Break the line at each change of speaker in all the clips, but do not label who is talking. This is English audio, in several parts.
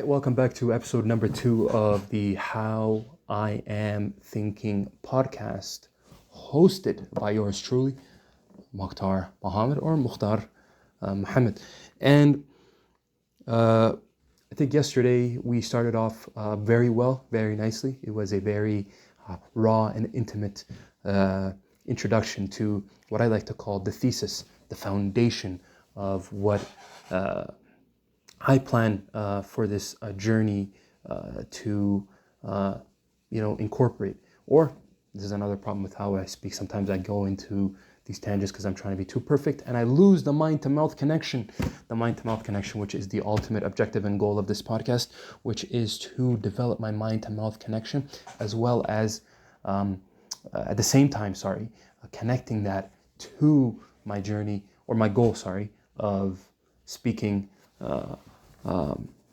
right, welcome back to episode number 2 of the How I Am Thinking podcast, hosted by yours truly, Mukhtar Muhammad or Mukhtar Muhammad. And I think yesterday we started off very well, very nicely. It was a very raw and intimate introduction to what I like to call the thesis, the foundation of what I plan for this journey to, incorporate. Or this is another problem with how I speak. Sometimes I go into these tangents because I'm trying to be too perfect, and I lose the mind-to-mouth connection. The mind-to-mouth connection, which is the ultimate objective and goal of this podcast, which is to develop my mind-to-mouth connection, as well as at the same time, connecting that to my journey or my goal, of speaking.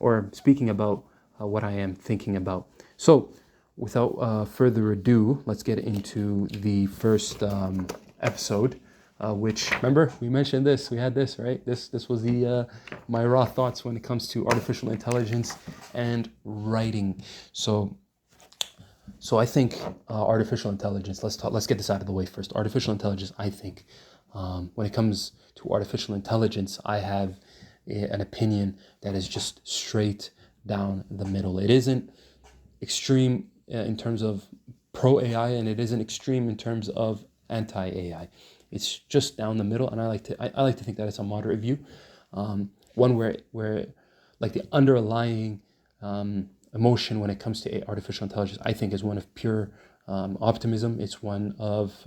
Or speaking about what I am thinking about. So, without further ado, let's get into the first episode, which, remember, we mentioned this, we had this, right? This was the my raw thoughts when it comes to artificial intelligence and writing. So I think artificial intelligence, let's get this out of the way first. Artificial intelligence, I think, when it comes to artificial intelligence, I have an opinion that is just straight down the middle. It isn't extreme in terms of pro AI, and it isn't extreme in terms of anti AI. It's just down the middle, and I like to think that it's a moderate view, one where like the underlying emotion when it comes to artificial intelligence, I think, is one of pure optimism. It's one of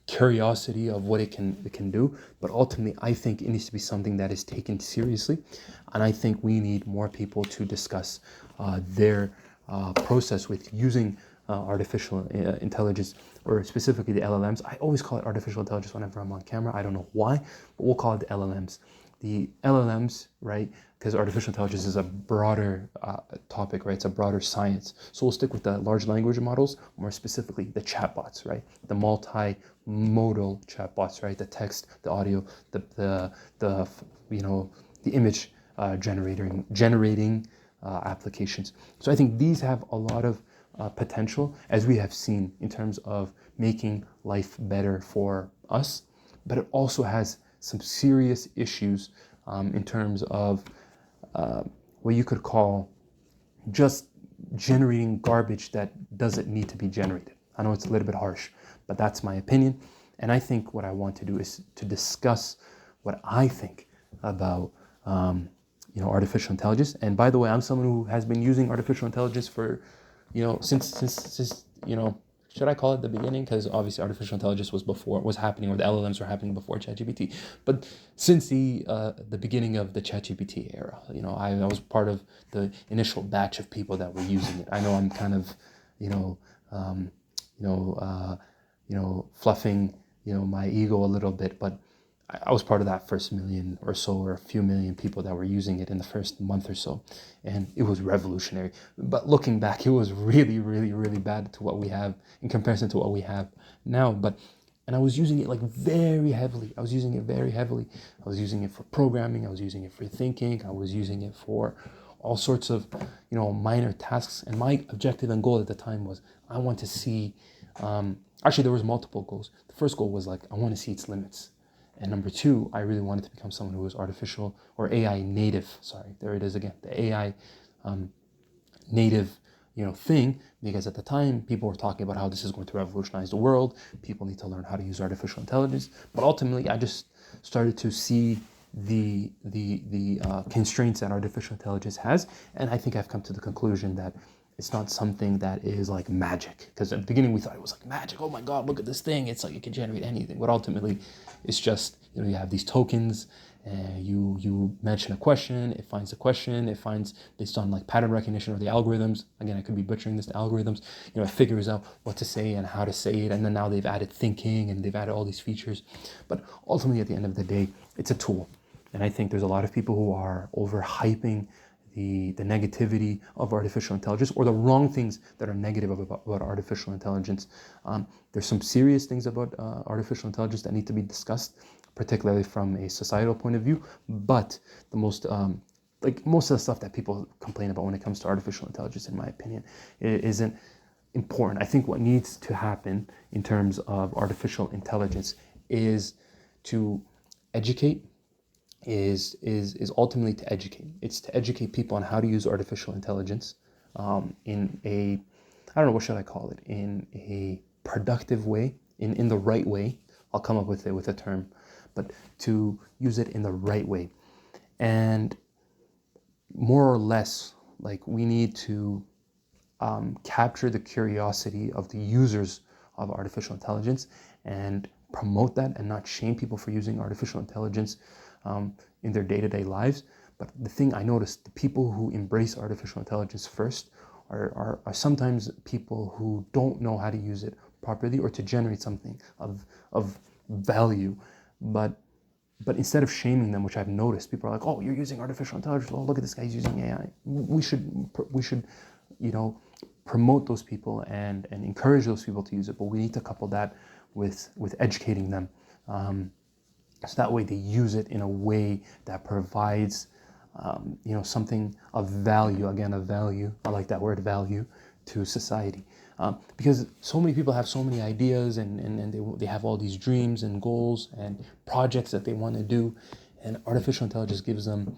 curiosity of what it can do, but ultimately I think it needs to be something that is taken seriously, and I think we need more people to discuss their process with using artificial intelligence, or specifically the LLMs. I always call it artificial intelligence whenever I'm on camera. I don't know why, but we'll call it the LLMs. The LLMs, right? Because artificial intelligence is a broader topic, right? It's a broader science. So we'll stick with the large language models, more specifically the chatbots, right? The multimodal chatbots, right? The text, the audio, the image generating applications. So I think these have a lot of potential, as we have seen, in terms of making life better for us, but it also has some serious issues in terms of what you could call just generating garbage that doesn't need to be generated. I know it's a little bit harsh, but that's my opinion. And I think what I want to do is to discuss what I think about artificial intelligence. And by the way, I'm someone who has been using artificial intelligence for since should I call it the beginning? Because obviously artificial intelligence was happening, or the LLMs were happening before ChatGPT. But since the beginning of the ChatGPT era, I was part of the initial batch of people that were using it. I know I'm kind of, fluffing, my ego a little bit, but I was part of that first million or so, or a few million people that were using it in the first month or so, and it was revolutionary. But looking back, it was really, really, really bad to what we have in comparison to what we have now. And I was using it very heavily. I was using it for programming. I was using it for thinking. I was using it for all sorts of, minor tasks. And my objective and goal at the time was, I want to see, actually there was multiple goals. The first goal was I want to see its limits. And number 2, I really wanted to become someone who was artificial or AI native. Sorry, there it is again, the AI native, thing. Because at the time, people were talking about how this is going to revolutionize the world. People need to learn how to use artificial intelligence. But ultimately, I just started to see the constraints that artificial intelligence has, and I think I've come to the conclusion that it's not something that is like magic. Because at the beginning we thought it was like magic. Oh my God, look at this thing. It's like it can generate anything. But ultimately, it's just, you have these tokens, and you mention a question, it finds a question, it finds based on pattern recognition or the algorithms. Again, I could be butchering this, the algorithms. It figures out what to say and how to say it. And then now they've added thinking and they've added all these features. But ultimately, at the end of the day, it's a tool. And I think there's a lot of people who are overhyping the negativity of artificial intelligence, or the wrong things that are negative about artificial intelligence. There's some serious things about artificial intelligence that need to be discussed, particularly from a societal point of view. But the most like most of the stuff that people complain about when it comes to artificial intelligence, in my opinion, it isn't important. I think what needs to happen in terms of artificial intelligence is to educate, is ultimately to educate. It's to educate people on how to use artificial intelligence in a, I don't know, what should I call it, in a productive way, in the right way. I'll come up with a term, but to use it in the right way. And more or less, like, we need to capture the curiosity of the users of artificial intelligence and promote that, and not shame people for using artificial intelligence in their day-to-day lives. But the thing I noticed, the people who embrace artificial intelligence first are sometimes people who don't know how to use it properly or to generate something of value. But instead of shaming them, which I've noticed, people are like, "Oh, you're using artificial intelligence. Oh, look at this guy, he's using AI." We should, promote those people and encourage those people to use it. But we need to couple that with educating them, so that way they use it in a way that provides, something of value. Again, of value. I like that word, value, to society. Because so many people have so many ideas and they have all these dreams and goals and projects that they want to do, and artificial intelligence gives them,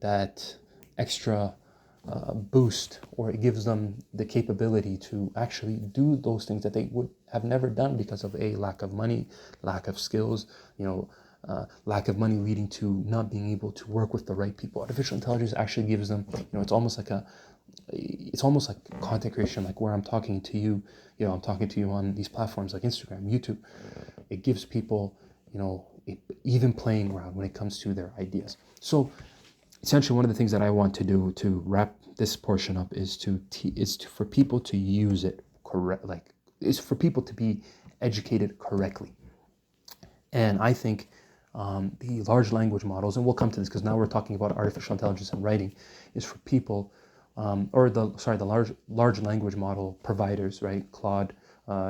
that extra boost, or it gives them the capability to actually do those things that they would have never done because of a lack of money, lack of skills, lack of money leading to not being able to work with the right people. Artificial intelligence actually gives them, it's almost like content creation, like where I'm talking to you, I'm talking to you on these platforms like Instagram, YouTube. It gives people, an even playing ground when it comes to their ideas. So essentially, one of the things that I want to do to wrap this portion up is for people to use it correct, is for people to be educated correctly. And I think the large language models, and we'll come to this because now we're talking about artificial intelligence and writing, is for people, the large language model providers, right? Claude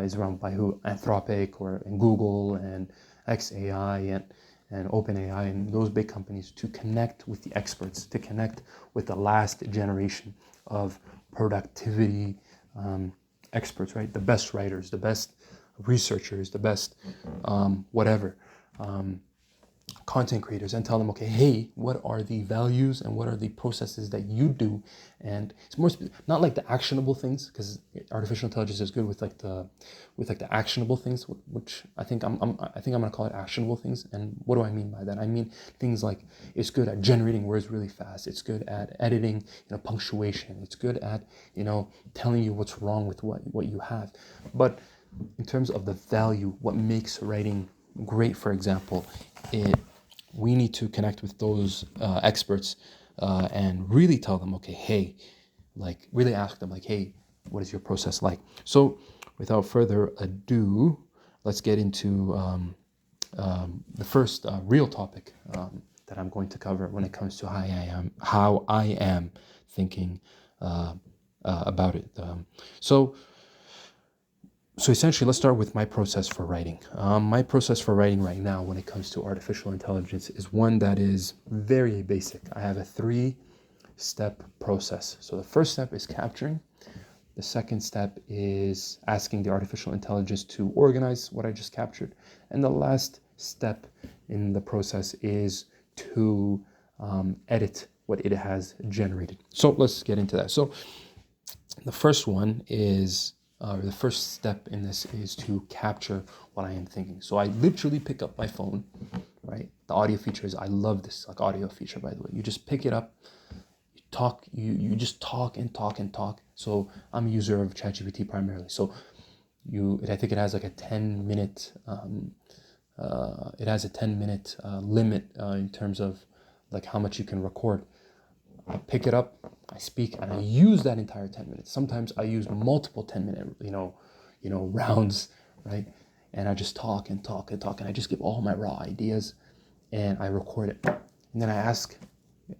is run by who? Anthropic and Google and xAI and OpenAI and those big companies, to connect with the experts, to connect with the last generation of productivity experts, right? The best writers, the best researchers, the best whatever, content creators, and tell them, okay, hey, what are the values and what are the processes that you do? And it's more not like the actionable things, because artificial intelligence is good with the actionable things, which I think I'm gonna call it actionable things. And what do I mean by that? I mean things like, it's good at generating words really fast. It's good at editing, punctuation. It's good at telling you what's wrong with what you have. But in terms of the value, what makes writing great, for example, we need to connect with those experts and really tell them, okay, hey, really ask them, hey, what is your process like? So without further ado, let's get into the first real topic that I'm going to cover when it comes to how I am thinking about it. So essentially, let's start with my process for writing. My process for writing right now when it comes to artificial intelligence is one that is very basic. I have a 3-step process. So the first step is capturing. The second step is asking the artificial intelligence to organize what I just captured. And the last step in the process is to edit what it has generated. So let's get into that. So the first one is, the first step in this is to capture what I am thinking. So I literally pick up my phone, right? The audio features, I love this audio feature, by the way. You just pick it up, you talk, you just talk and talk and talk. So I'm a user of ChatGPT primarily. So I think it has like a 10-minute, limit in terms of how much you can record. I pick it up, I speak, and I use that entire 10 minutes. Sometimes I use multiple 10-minute, rounds, right? And I just talk and talk and talk, and I just give all my raw ideas, and I record it. And then I ask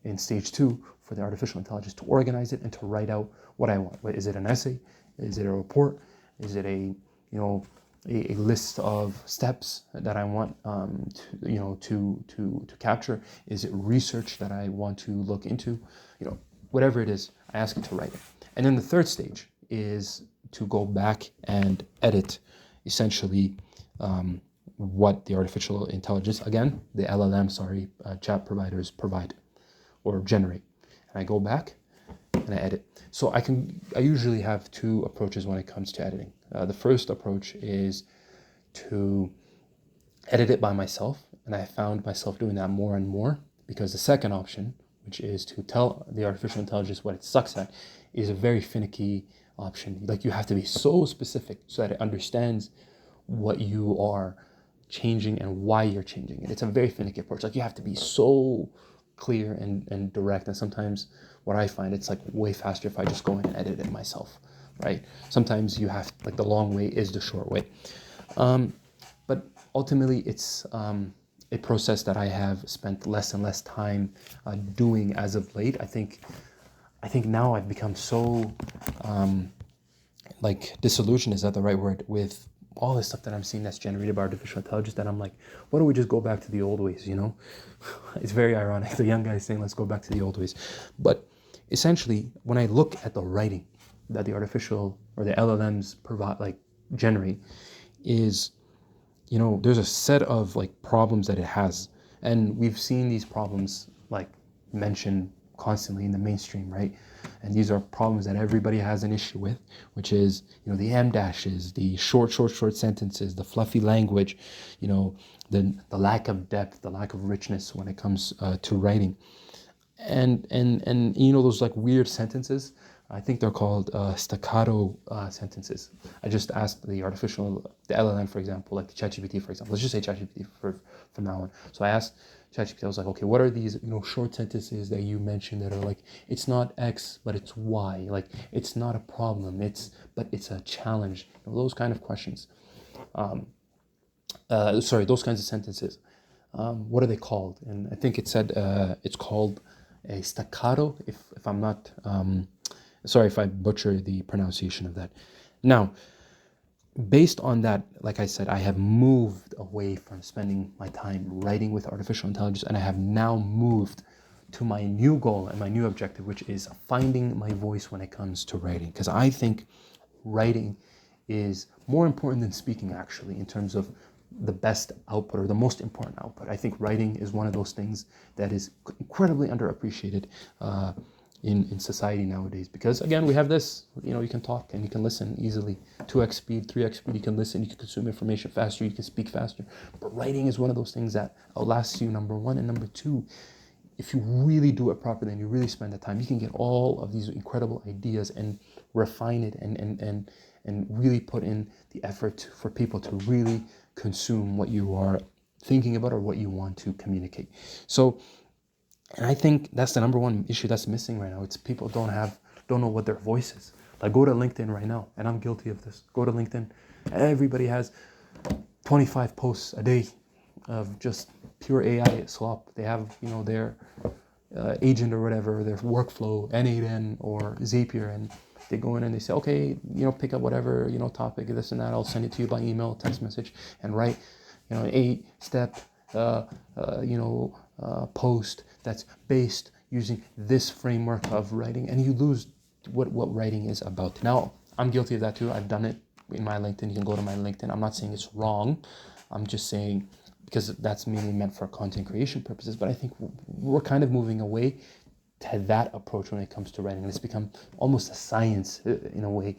in stage 2 for the artificial intelligence to organize it and to write out what I want. Is it an essay? Is it a report? Is it a a list of steps that I want to capture? Is it research that I want to look into? Whatever it is, I ask it to write it. And then the third stage is to go back and edit, essentially, what the artificial intelligence, again, the LLM, chat providers provide or generate. And I go back and I edit. So I usually have two approaches when it comes to editing. The first approach is to edit it by myself, and I found myself doing that more and more, because the second option, which is to tell the artificial intelligence what it sucks at, is a very finicky option. Like, you have to be so specific so that it understands what you are changing and why you're changing it. It's a very finicky approach. Like, you have to be so clear and direct. And sometimes what I find, it's like way faster if I just go in and edit it myself, right? Sometimes you have, like, the long way is the short way. But ultimately, it's a process that I have spent less and less time doing as of late. I think now I've become so disillusioned, is that the right word, with all this stuff that I'm seeing that's generated by artificial intelligence, that I'm like, why don't we just go back to the old ways, It's very ironic. The young guy is saying, let's go back to the old ways. But essentially, when I look at the writing that the artificial or the LLMs provide, generate, is, there's a set of problems that it has. And we've seen these problems mentioned constantly in the mainstream, right? And these are problems that everybody has an issue with, which is, the em dashes, the short sentences, the fluffy language, the lack of depth, the lack of richness when it comes to writing. And those weird sentences, I think they're called staccato sentences. I just asked the LLM, for example, like the ChatGPT, for example. Let's just say ChatGPT from now on. So I asked ChatGPT, I was like, okay, what are these, short sentences that you mentioned that are it's not X, but it's Y. It's not a problem, but it's a challenge. Those kind of questions. Those kinds of sentences. What are they called? And I think it said it's called a staccato, if I'm not... sorry if I butcher the pronunciation of that. Now, based on that, like I said, I have moved away from spending my time writing with artificial intelligence, and I have now moved to my new goal and my new objective, which is finding my voice when it comes to writing. Because I think writing is more important than speaking, actually, in terms of the best output or the most important output. I think writing is one of those things that is incredibly underappreciated in society nowadays, because again, we have this, you can talk and you can listen easily, 2x speed, 3x speed, you can listen, you can consume information faster, you can speak faster. But writing is one of those things that outlasts you, number one. And number two, if you really do it properly and you really spend the time, you can get all of these incredible ideas and refine it and really put in the effort for people to really consume what you are thinking about or what you want to communicate. And I think that's the number one issue that's missing right now. It's people don't know what their voice is. Go to LinkedIn right now, and I'm guilty of this. Go to LinkedIn. Everybody has 25 posts a day of just pure AI slop. They have, their agent or whatever, their workflow, N8N or Zapier, and they go in and they say, okay, pick up whatever, topic, this and that. I'll send it to you by email, text message, and write, 8-step, post that's based using this framework of writing, and you lose what writing is about. Now, I'm guilty of that too. I've done it in my LinkedIn. You can go to my LinkedIn. I'm not saying it's wrong. I'm just saying, because that's mainly meant for content creation purposes, but I think we're kind of moving away to that approach when it comes to writing, and it's become almost a science in a way,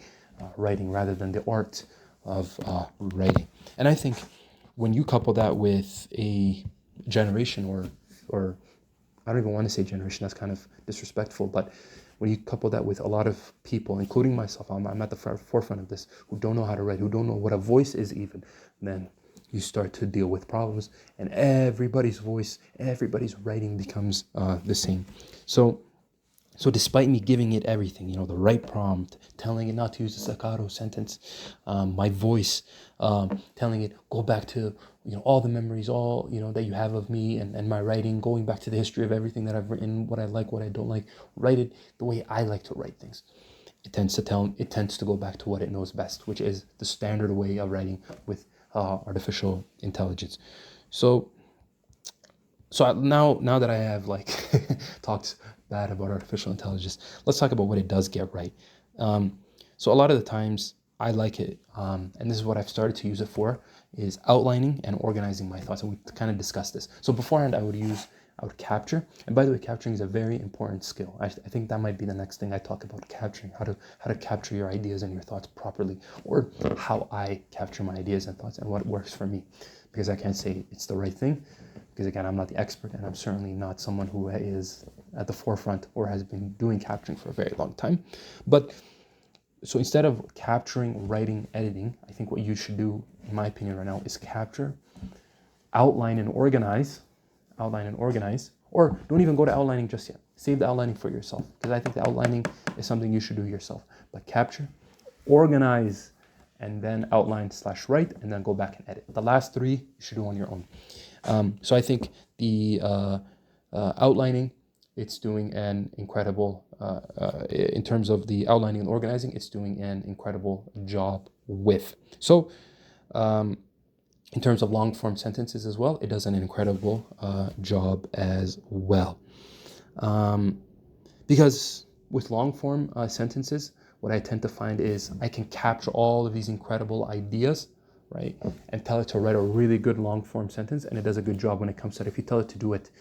writing, rather than the art of writing. And I think when you couple that with a generation or I don't even want to say generation, that's kind of disrespectful, but when you couple that with a lot of people, including myself, I'm at the forefront of this, who don't know how to write, who don't know what a voice is even, then you start to deal with problems, and everybody's voice, everybody's writing becomes the same. So despite me giving it everything, the right prompt, telling it not to use a staccato sentence, my voice, telling it, go back to, all the memories, all, that you have of me and my writing, going back to the history of everything that I've written, what I like, what I don't like, write it the way I like to write things. it tends to go back to what it knows best, which is the standard way of writing with artificial intelligence. So now that I have like talked bad about artificial intelligence, let's talk about what it does get right. So a lot of the times I like it, and this is what I've started to use it for, is outlining and organizing my thoughts. And we kind of discussed this. So beforehand, I would capture. And by the way, capturing is a very important skill. I think that might be the next thing I talk about, capturing, how to capture your ideas and your thoughts properly, or how I capture my ideas and thoughts and what works for me. Because I can't say it's the right thing, because again, I'm not the expert, and I'm certainly not someone who is at the forefront or has been doing capturing for a very long time. But so instead of capturing, writing, editing, I think what you should do, in my opinion right now, is capture, outline and organize, or don't even go to outlining just yet. Save the outlining for yourself, because I think the outlining is something you should do yourself. But capture, organize, and then outline/write, and then go back and edit. The last three you should do on your own. So I think the outlining, it's doing an incredible, in terms of the outlining and organizing, it's doing an incredible job with. So in terms of long form sentences as well, it does an incredible job as well. Because with long form sentences, what I tend to find is I can capture all of these incredible ideas, right, and tell it to write a really good long form sentence, and it does a good job when it comes to that. If you tell it to do it,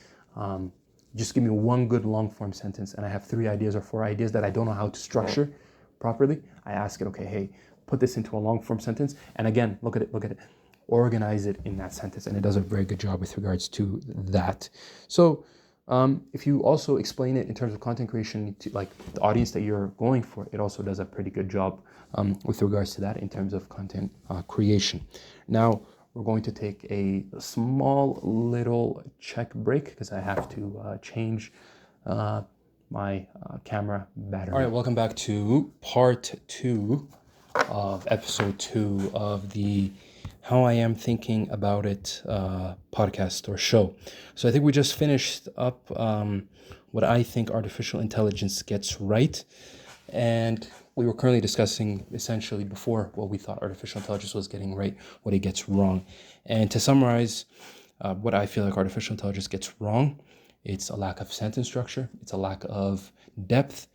just give me one good long form sentence, and I have 3 ideas or 4 ideas that I don't know how to structure properly, I ask it, okay, hey, put this into a long form sentence, and again, look at it, organize it in that sentence, and it does a very good job with regards to that. So if you also explain it in terms of content creation to like the audience that you're going for, it also does a pretty good job with regards to that in terms of content creation. Now we're going to take a small little check break because I have to change my camera battery. All right, welcome back to part 2 of episode 2 of the How I Am Thinking About It podcast or show. So I think we just finished up what I think artificial intelligence gets right. And we were currently discussing essentially before what we thought artificial intelligence was getting right, what it gets wrong. And to summarize what I feel like artificial intelligence gets wrong, it's a lack of sentence structure, it's a lack of depth,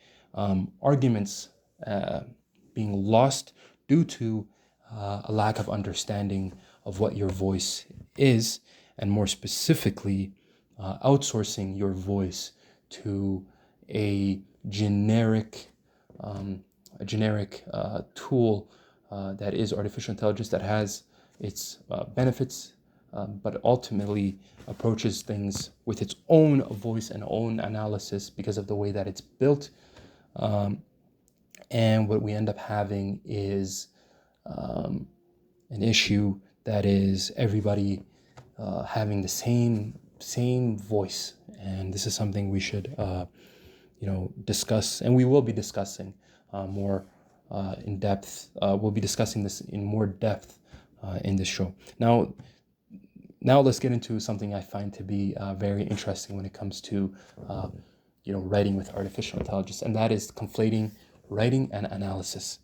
arguments being lost due to a lack of understanding of what your voice is, and more specifically, outsourcing your voice to a generic tool that is artificial intelligence, that has its benefits, but ultimately approaches things with its own voice and own analysis because of the way that it's built. And what we end up having is an issue that is everybody having the same voice, and this is something we should discuss, and we will be discussing more in depth. We'll be discussing this in more depth in this show. Now let's get into something I find to be very interesting when it comes to writing with artificial intelligence, and that is conflating writing and analysis,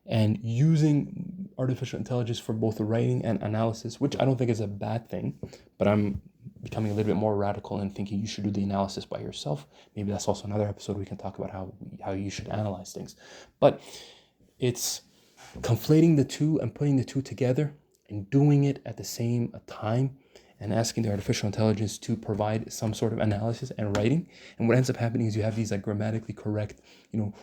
and using artificial intelligence for both writing and analysis, which I don't think is a bad thing, but I'm becoming a little bit more radical in thinking you should do the analysis by yourself. Maybe that's also another episode we can talk about how you should analyze things. But it's conflating the two and putting the two together and doing it at the same time and asking the artificial intelligence to provide some sort of analysis and writing. And what ends up happening is you have these like grammatically correct,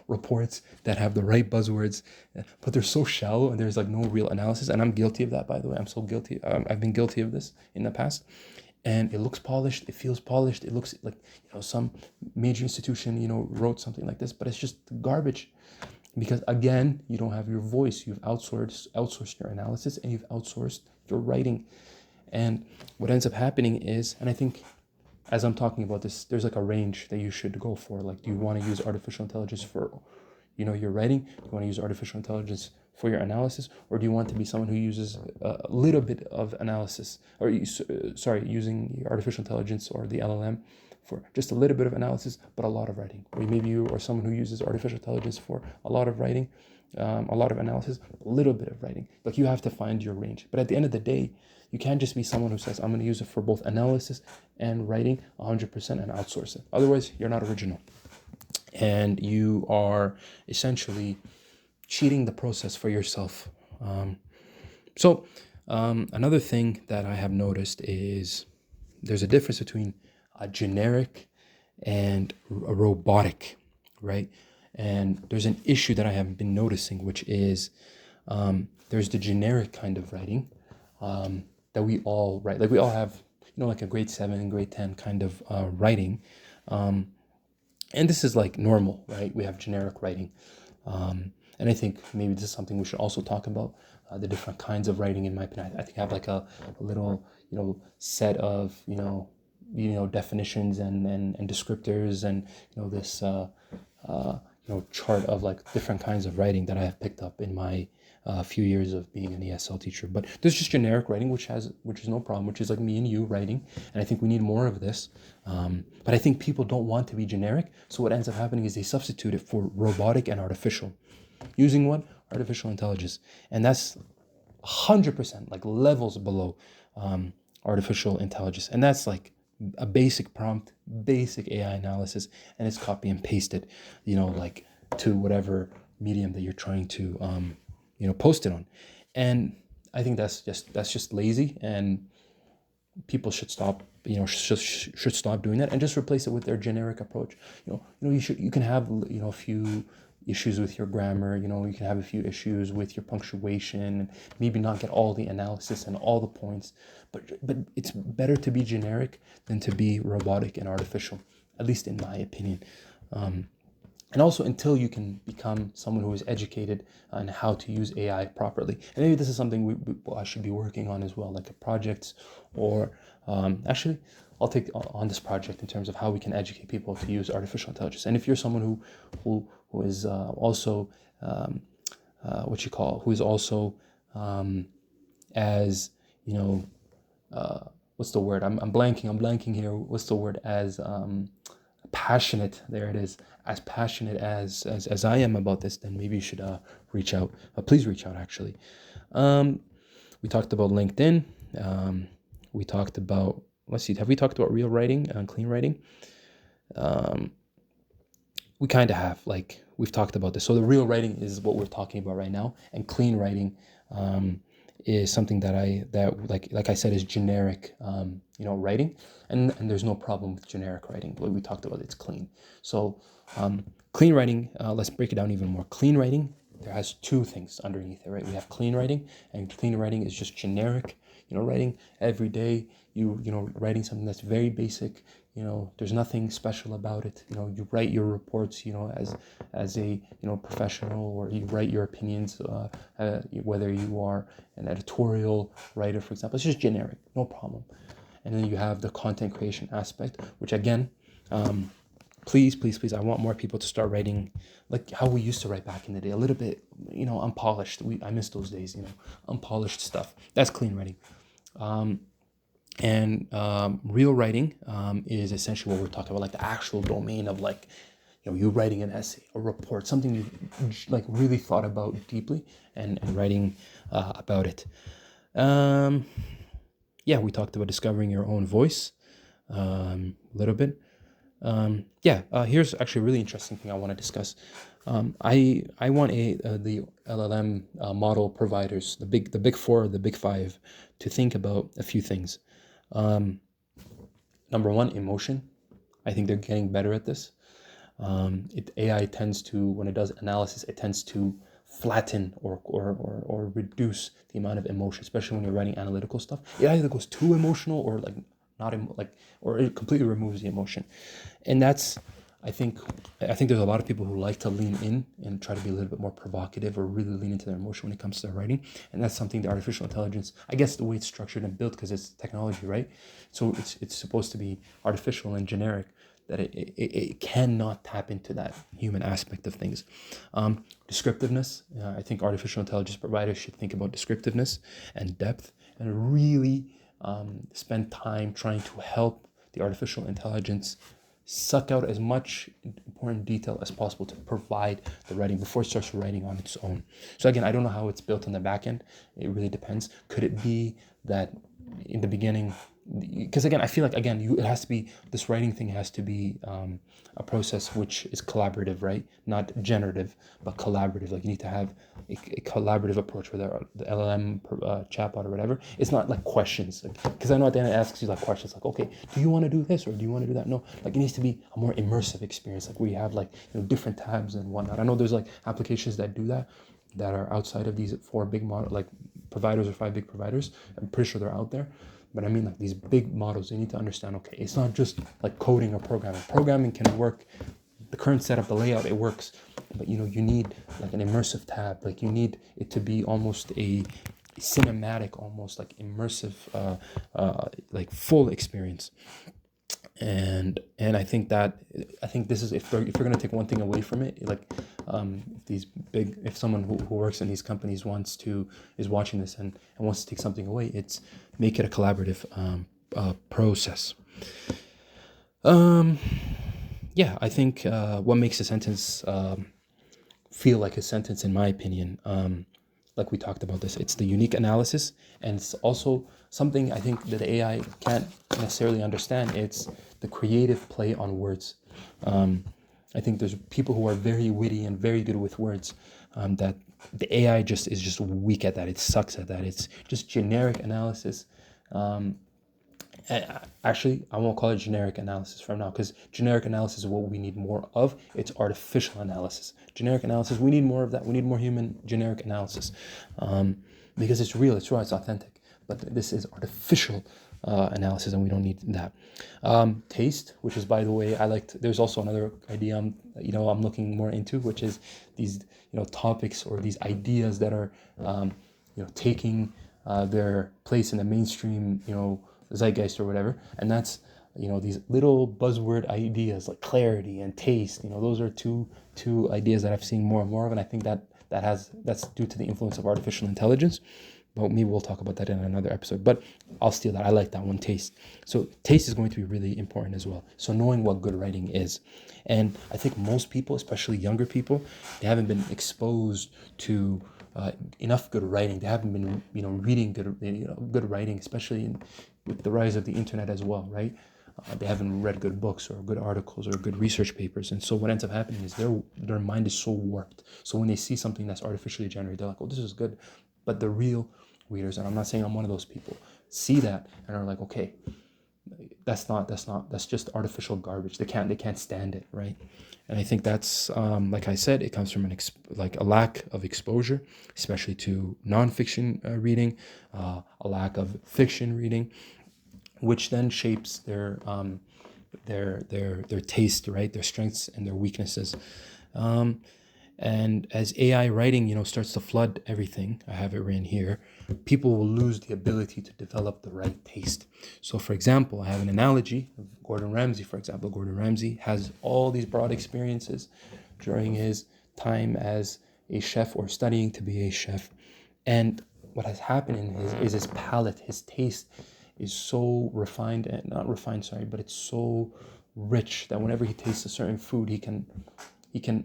reports that have the right buzzwords, but they're so shallow and there's like no real analysis. And I'm guilty of that, by the way. I'm so guilty. I've been guilty of this in the past. And it looks polished. It feels polished. It looks like, some major institution, wrote something like this, but it's just garbage. Because again, you don't have your voice. You've outsourced your analysis, and you've outsourced your writing. And what ends up happening is, and I think as I'm talking about this, there's like a range that you should go for. Like, do you want to use artificial intelligence for, your writing? Do you want to use artificial intelligence for your analysis? Or do you want to be someone who uses a little bit of analysis, or using artificial intelligence or the LLM for just a little bit of analysis, but a lot of writing. Or maybe you are someone who uses artificial intelligence for a lot of writing, a lot of analysis, a little bit of writing. Like, you have to find your range. But at the end of the day, you can't just be someone who says, I'm going to use it for both analysis and writing 100% and outsource it. Otherwise, you're not original. And you are essentially cheating the process for yourself. Another thing that I have noticed is there's a difference between a generic and a robotic, right? And there's an issue that I have been noticing, which is there's the generic kind of writing that we all write. Like, we all have, like a grade 7 and grade 10 kind of writing. And this is like normal, right? We have generic writing. And I think maybe this is something we should also talk about, the different kinds of writing, in my opinion. I think I have like a little, set of, definitions and descriptors, and, this, chart of like different kinds of writing that I have picked up in my few years of being an ESL teacher. But there's just generic writing, which is no problem, which is like me and you writing. And I think we need more of this. But I think people don't want to be generic. So what ends up happening is they substitute it for robotic and artificial. Using what? Artificial intelligence. And that's 100%, like levels below artificial intelligence. And that's like a basic prompt, basic AI analysis, and it's copy and pasted, like to whatever medium that you're trying to, post it on. And I think that's just lazy, and people should stop, should stop doing that and just replace it with their generic approach. You can have, a few issues with your grammar, you can have a few issues with your punctuation, and maybe not get all the analysis and all the points, but it's better to be generic than to be robotic and artificial, at least in my opinion. And also, until you can become someone who is educated on how to use AI properly. And maybe this is something I should be working on as well, like a project, or actually, I'll take on this project in terms of how we can educate people to use artificial intelligence. And if you're someone who is also who is also as what's the word? I'm blanking here. What's the word? As passionate. There it is. As passionate as I am about this, then maybe you should reach out. Please reach out. Actually, we talked about LinkedIn. We talked about. Let's see. Have we talked about real writing and clean writing? We kind of have. Like, we've talked about this. So the real writing is what we're talking about right now, and clean writing is something that I said is generic, writing, and there's no problem with generic writing. What we talked about, it's clean. So clean writing, let's break it down even more. Clean writing, there has two things underneath it, right? We have clean writing, and clean writing is just generic, writing every day. Writing something that's very basic. There's nothing special about it. You write your reports, as a professional, or you write your opinions, whether you are an editorial writer, for example. It's just generic, no problem. And then you have the content creation aspect, which again, please, I want more people to start writing like how we used to write back in the day, a little bit, unpolished. I miss those days, unpolished stuff. That's clean writing. And real writing is essentially what we're talking about, like the actual domain of, like, you writing an essay, a report, something you like really thought about deeply, and writing about it. We talked about discovering your own voice a little bit. Here's actually a really interesting thing I want to discuss. I want the LLM model providers, the big four, the big five, to think about a few things. Number one, emotion. I think they're getting better at this. AI tends to, when it does analysis, it tends to flatten or reduce the amount of emotion, especially when you're writing analytical stuff. It either goes too emotional or or it completely removes the emotion. And that's, I think there's a lot of people who like to lean in and try to be a little bit more provocative, or really lean into their emotion when it comes to their writing. And that's something the artificial intelligence, I guess the way it's structured and built, because it's technology, right? So it's supposed to be artificial and generic, that it cannot tap into that human aspect of things. Descriptiveness, I think artificial intelligence providers should think about descriptiveness and depth, and really spend time trying to help the artificial intelligence suck out as much important detail as possible to provide the writing before it starts writing on its own. So again, I don't know how it's built on the back end. It really depends. Could it be that in the beginning, because again, I feel like again, it has to be, this writing thing has to be a process which is collaborative, right? Not generative, but collaborative. Like you need to have a collaborative approach with the LLM chatbot or whatever. It's not like questions, because I know at the end it asks you like questions like, okay, do you want to do this or do you want to do that? No, like it needs to be a more immersive experience. Like we have like, you know, different tabs and whatnot. I know there's like applications that do that are outside of these 4 big model like providers or 5 big providers. I'm pretty sure they're out there. But I mean, like these big models, they need to understand, okay, it's not just like coding or programming. Programming can work, the current setup, the layout, it works. But you know, you need like an immersive tab. Like you need it to be almost a cinematic, almost like immersive, like full experience. And I think this is, if you're gonna take one thing away from it, like if someone who works in these companies is watching this and wants to take something away, it's make it a collaborative process. Yeah, I think what makes a sentence feel like a sentence, in my opinion, like we talked about this, it's the unique analysis, and it's also something I think that the AI can't necessarily understand. It's the creative play on words. I think there's people who are very witty and very good with words, that the AI is just weak at that. It sucks at that. It's just generic analysis. Actually, I won't call it generic analysis from now, because generic analysis is what we need more of. It's artificial analysis. Generic analysis, we need more of that. We need more human generic analysis, because it's real, it's raw, it's authentic. But this is artificial analysis, and we don't need that. Taste, which is, by the way, there's also another idea I'm looking more into, which is these topics or these ideas that are taking their place in the mainstream zeitgeist or whatever, and that's these little buzzword ideas like clarity and taste. Those are two ideas that I've seen more and more of, and I think that's due to the influence of artificial intelligence. But maybe we'll talk about that in another episode. But I'll steal that. I like that one, taste. So taste is going to be really important as well. So knowing what good writing is. And I think most people, especially younger people, they haven't been exposed to enough good writing. They haven't been reading good writing, especially with the rise of the internet as well, right? They haven't read good books or good articles or good research papers. And so what ends up happening is their mind is so warped. So when they see something that's artificially generated, they're like, oh, this is good. But the real readers, and I'm not saying I'm one of those people, see that and are like, okay, that's just artificial garbage. They can't stand it, right? And I think that's like I said, it comes from a lack of exposure, especially to nonfiction reading, a lack of fiction reading, which then shapes their taste, right? Their strengths and their weaknesses. And as AI writing, starts to flood everything, I have it written here, people will lose the ability to develop the right taste. So, for example, I have an analogy of Gordon Ramsay, for example. Gordon Ramsay has all these broad experiences during his time as a chef or studying to be a chef. And what has happened is his palate, his taste is so refined, and not refined, sorry, but it's so rich that whenever he tastes a certain food, he can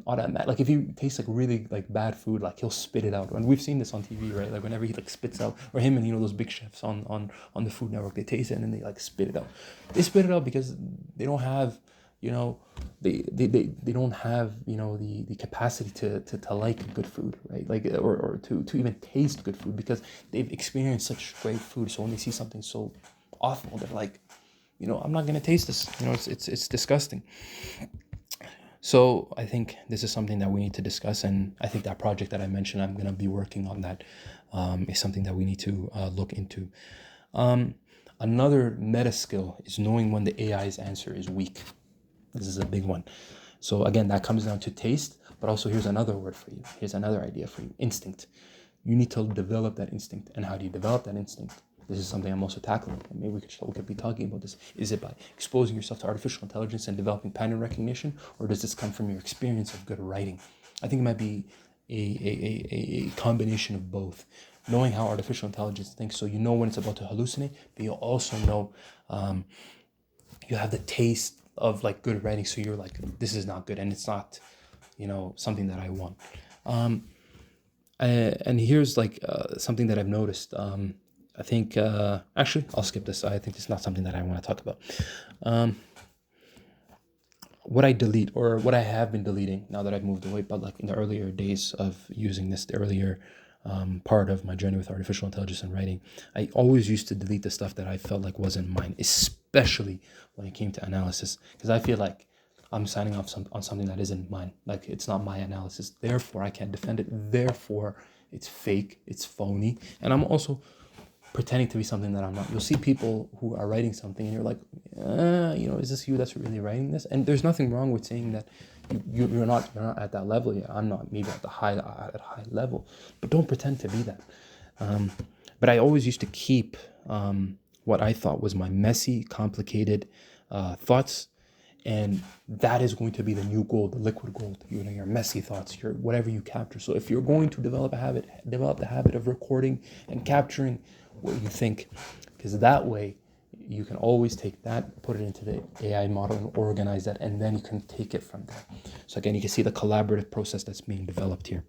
automatically, like if you taste like really like bad food, like he'll spit it out. And we've seen this on TV, right? Like whenever he like spits out, or him and those big chefs on the Food Network, they taste it and then they like spit it out. They spit it out because they don't have they don't have the capacity to like good food, right? Like or to even taste good food, because they've experienced such great food. So when they see something so awful, they're like, I'm not gonna taste this. It's disgusting. So I think this is something that we need to discuss, and I think that project that I mentioned, I'm going to be working on that, is something that we need to look into. Another meta skill is knowing when the AI's answer is weak. This is a big one. So again, that comes down to taste, but also here's another word for you. Here's another idea for you: instinct. You need to develop that instinct. And how do you develop that instinct? This is something I'm also tackling. Maybe we could be talking about this. Is it by exposing yourself to artificial intelligence and developing pattern recognition, or does this come from your experience of good writing? I think it might be a combination of both. Knowing how artificial intelligence thinks, so you know when it's about to hallucinate, but you also know you have the taste of like good writing. So you're like, this is not good, and it's not, something that I want. And here's like something that I've noticed. I think actually I'll skip this. I think it's not something that I want to talk about. What I delete, or what I have been deleting now that I've moved away, but like in the earlier days of using this, the earlier part of my journey with artificial intelligence and writing, I always used to delete the stuff that I felt like wasn't mine, especially when it came to analysis, because I feel like I'm signing off on something that isn't mine. Like, it's not my analysis, therefore I can't defend it, therefore it's fake, it's phony, and I'm also pretending to be something that I'm not. You'll see people who are writing something and you're like, is this you that's really writing this? And there's nothing wrong with saying that you're not at that level yet. I'm not maybe at a high level, but don't pretend to be that. But I always used to keep what I thought was my messy, complicated thoughts, and that is going to be the new gold, the liquid gold. Your messy thoughts, your whatever you capture. So if you're going to develop the habit of recording and capturing what you think, because that way you can always take that, put it into the AI model and organize that, and then you can take it from there. So again, you can see the collaborative process that's being developed here.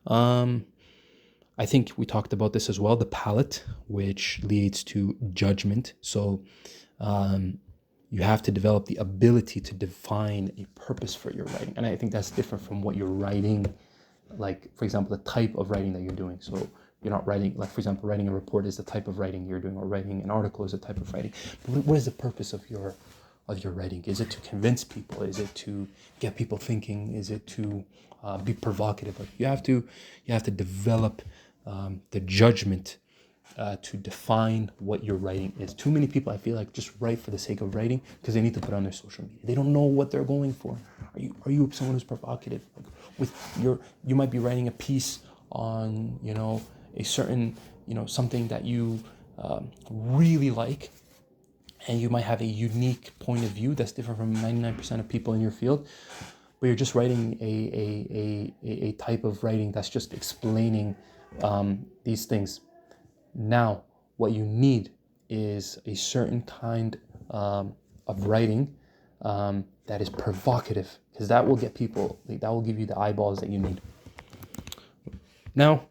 I think we talked about this as well, the palette, which leads to judgment. So you have to develop the ability to define a purpose for your writing. And I think that's different from what you're writing, like, for example, the type of writing that you're doing. So you're not writing, like, for example, writing a report is the type of writing you're doing, or writing an article is the type of writing. But what is the purpose of your writing? Is it to convince people? Is it to get people thinking? Is it to be provocative? Like, you have to develop the judgment to define what your writing is. Too many people, I feel like, just write for the sake of writing because they need to put it on their social media. They don't know what they're going for. Are you someone who's provocative? Like, you might be writing a piece on a certain something that you really like, and you might have a unique point of view that's different from 99% of people in your field, but you're just writing a type of writing that's just explaining these things. Now, what you need is a certain kind of writing that is provocative, because that will get people, that will give you the eyeballs that you need. Now,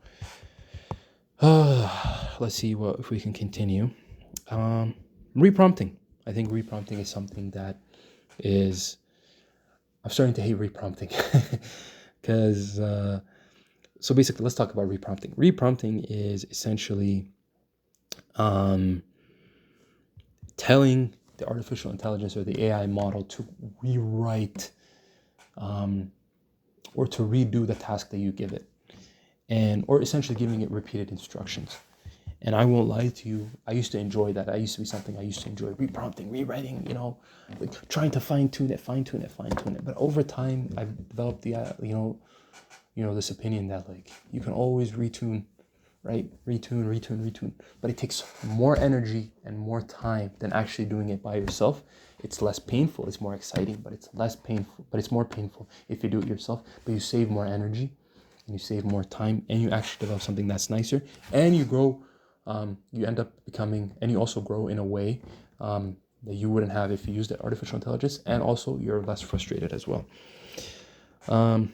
let's see if we can continue. Reprompting. I think reprompting is something that is, I'm starting to hate reprompting because, so basically, let's talk about reprompting. Reprompting is essentially telling the artificial intelligence or the AI model to rewrite or to redo the task that you give it, or essentially giving it repeated instructions. And I won't lie to you, I used to enjoy that. I used to be something I used to enjoy, reprompting, rewriting, like trying to fine tune it. But over time, I've developed the, this opinion that, like, you can always retune, right? Retune. But it takes more energy and more time than actually doing it by yourself. It's less painful. It's more exciting, but it's less painful. But it's more painful if you do it yourself. But you save more energy, and you save more time, and you actually develop something that's nicer, and you grow. You end up becoming, and you also grow in a way that you wouldn't have if you used the artificial intelligence, and also you're less frustrated as well. I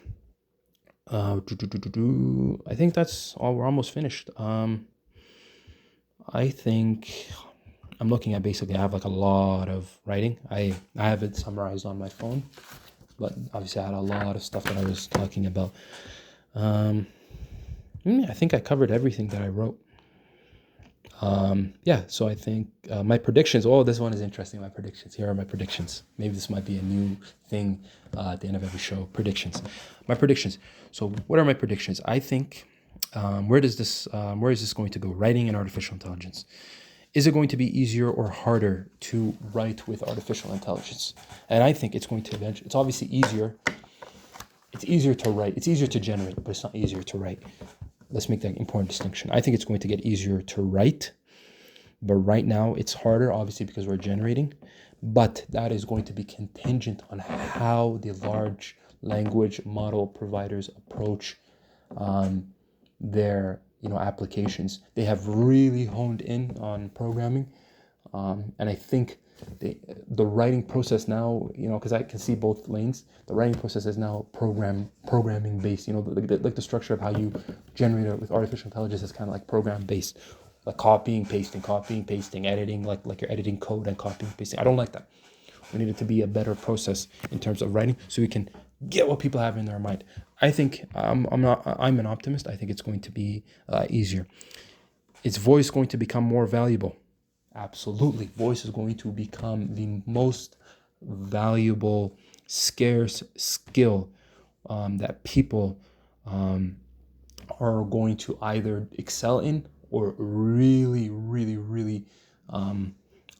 think that's all. We're almost finished. I think I'm looking at, basically, I have like a lot of writing. I have it summarized on my phone, but obviously I had a lot of stuff that I was talking about. I think I covered everything that I wrote. So I think my predictions, this one is interesting, my predictions. Here are my predictions. Maybe this might be a new thing at the end of every show, predictions. My predictions. So what are my predictions? I think, where is this going to go? Writing and artificial intelligence. Is it going to be easier or harder to write with artificial intelligence? And I think it's going to eventually, it's obviously easier. It's easier to write. It's easier to generate, but it's not easier to write. Let's make that important distinction. I think it's going to get easier to write, but right now it's harder, obviously, because we're generating. But that is going to be contingent on how the large language model providers approach their applications. They have really honed in on programming, and I think the writing process now, because I can see both lanes. The writing process is now programming based. Like the structure of how you generate it with artificial intelligence is kind of like program based, like copying, pasting, editing, like you're editing code and copying, pasting. I don't like that. We need it to be a better process in terms of writing, so we can get what people have in their mind. I think I'm an optimist. I think it's going to be easier. Is voice going to become more valuable? Absolutely. Voice is going to become the most valuable, scarce skill that people are going to either excel in or really, really, really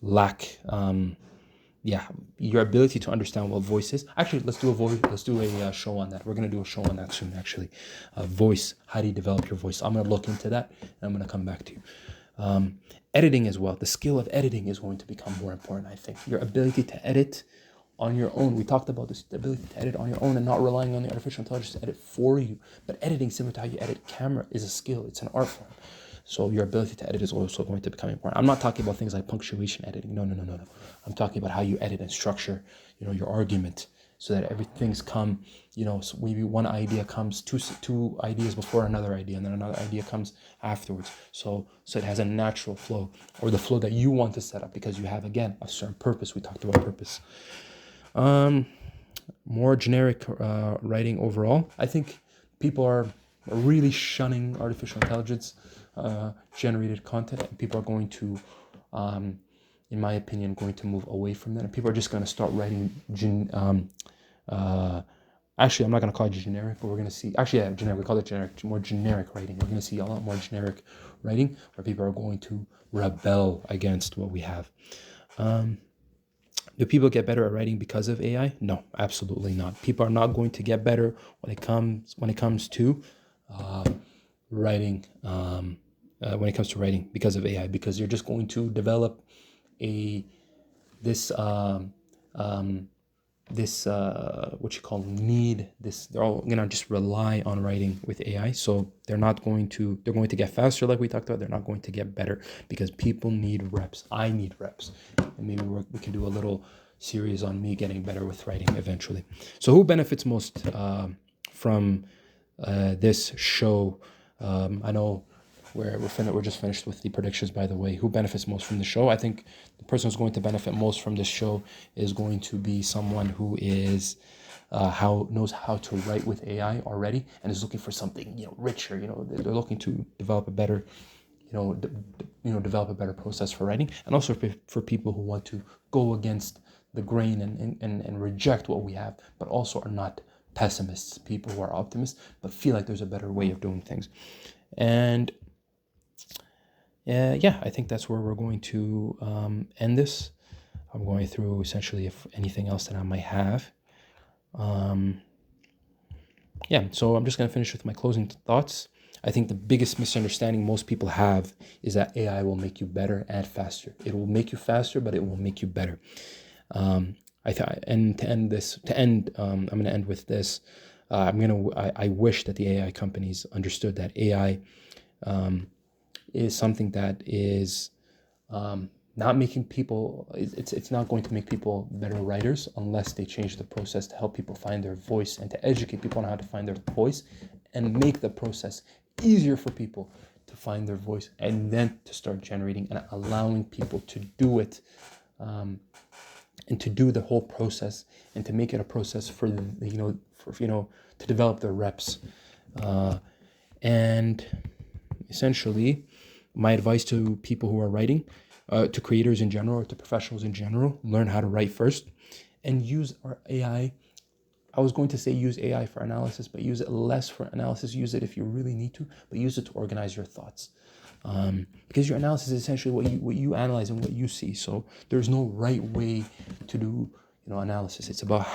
lack. Your ability to understand what voice is. Actually, let's do a show on that. We're going to do a show on that soon, actually. Voice, how do you develop your voice? I'm going to look into that, and I'm going to come back to you. Editing as well. The skill of editing is going to become more important, I think. Your ability to edit on your own. We talked about this, the ability to edit on your own and not relying on the artificial intelligence to edit for you. But editing, similar to how you edit camera, is a skill. It's an art form. So your ability to edit is also going to become important. I'm not talking about things like punctuation editing. No. I'm talking about how you edit and structure, your argument, so that everything's come, so maybe one idea comes, two ideas before another idea, and then another idea comes afterwards. So it has a natural flow, or the flow that you want to set up, because you have, again, a certain purpose. We talked about purpose. More generic writing overall. I think people are really shunning artificial intelligence generated content, and people are going to, in my opinion, going to move away from that, and people are just going to start writing actually, I'm not going to call it generic, but we're going to see, generic, we call it generic, more generic writing. We're going to see a lot more generic writing where people are going to rebel against what we have. Do people get better at writing because of AI? No, absolutely not. People are not going to get better when it comes to writing. When it comes to writing because of AI, because you're just going to develop they're all gonna just rely on writing with AI. So they're going to get faster, like we talked about. They're not going to get better, because people need reps. I need reps, and maybe we can do a little series on me getting better with writing eventually. So who benefits most from this show? I know we're just finished with the predictions, by the way. Who benefits most from the show? I think the person who's going to benefit most from this show is going to be someone who is knows how to write with AI already, and is looking for something richer. They're looking to develop a better develop a better process for writing, and also for people who want to go against the grain and reject what we have, but also are not pessimists, people who are optimists but feel like there's a better way of doing things. And I think that's where we're going to end this. I'm going through essentially if anything else that I might have. So I'm just going to finish with my closing thoughts. I think the biggest misunderstanding most people have is that AI will make you better and faster. It will make you faster, but it will make you better. I'm going to end with this. I wish that the AI companies understood that AI is something that is not making people. It's not going to make people better writers unless they change the process to help people find their voice and to educate people on how to find their voice, and make the process easier for people to find their voice, and then to start generating and allowing people to do it. And to do the whole process, and to make it a process for to develop their reps. And essentially, my advice to people who are writing, to creators in general, or to professionals in general, learn how to write first, and use our AI. I was going to say use AI for analysis, but use it less for analysis. Use it if you really need to, but use it to organize your thoughts. Because your analysis is essentially what you analyze and what you see. So there's no right way to do analysis. It's about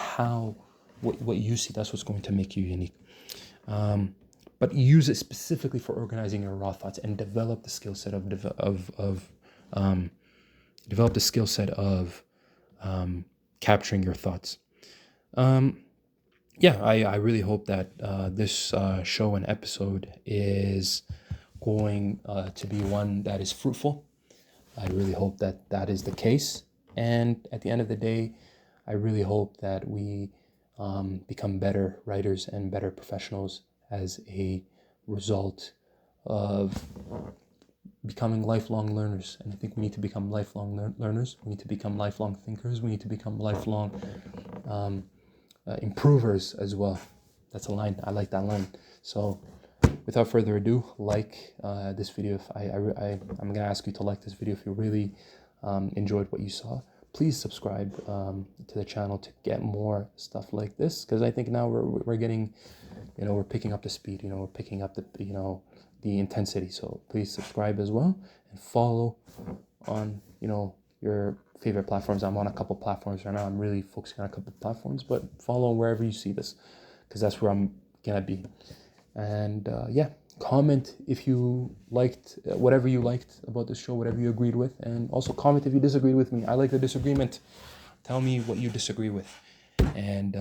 what you see. That's what's going to make you unique. But use it specifically for organizing your raw thoughts, and develop the skill set of capturing your thoughts. I really hope that this show and episode is going to be one that is fruitful. I really hope that is the case. And at the end of the day, I really hope that we become better writers and better professionals as a result of becoming lifelong learners. And I think we need to become lifelong learners. We need to become lifelong thinkers. We need to become lifelong improvers as well. That's a line. I like that line. So without further ado, like this video. If I'm gonna ask you to like this video if you really enjoyed what you saw. Please subscribe to the channel to get more stuff like this, because I think now we're getting, we're picking up the speed. We're picking up the intensity. So please subscribe as well and follow on your favorite platforms. I'm on a couple platforms right now. I'm really focusing on a couple platforms, but follow wherever you see this, because that's where I'm gonna be. And yeah, comment if you liked whatever you liked about this show, whatever you agreed with, and also comment if you disagreed with me. I like the disagreement. Tell me what you disagree with. And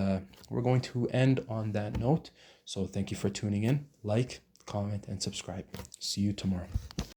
we're going to end on that note. So thank you for tuning in. Like, comment, and subscribe. See you tomorrow.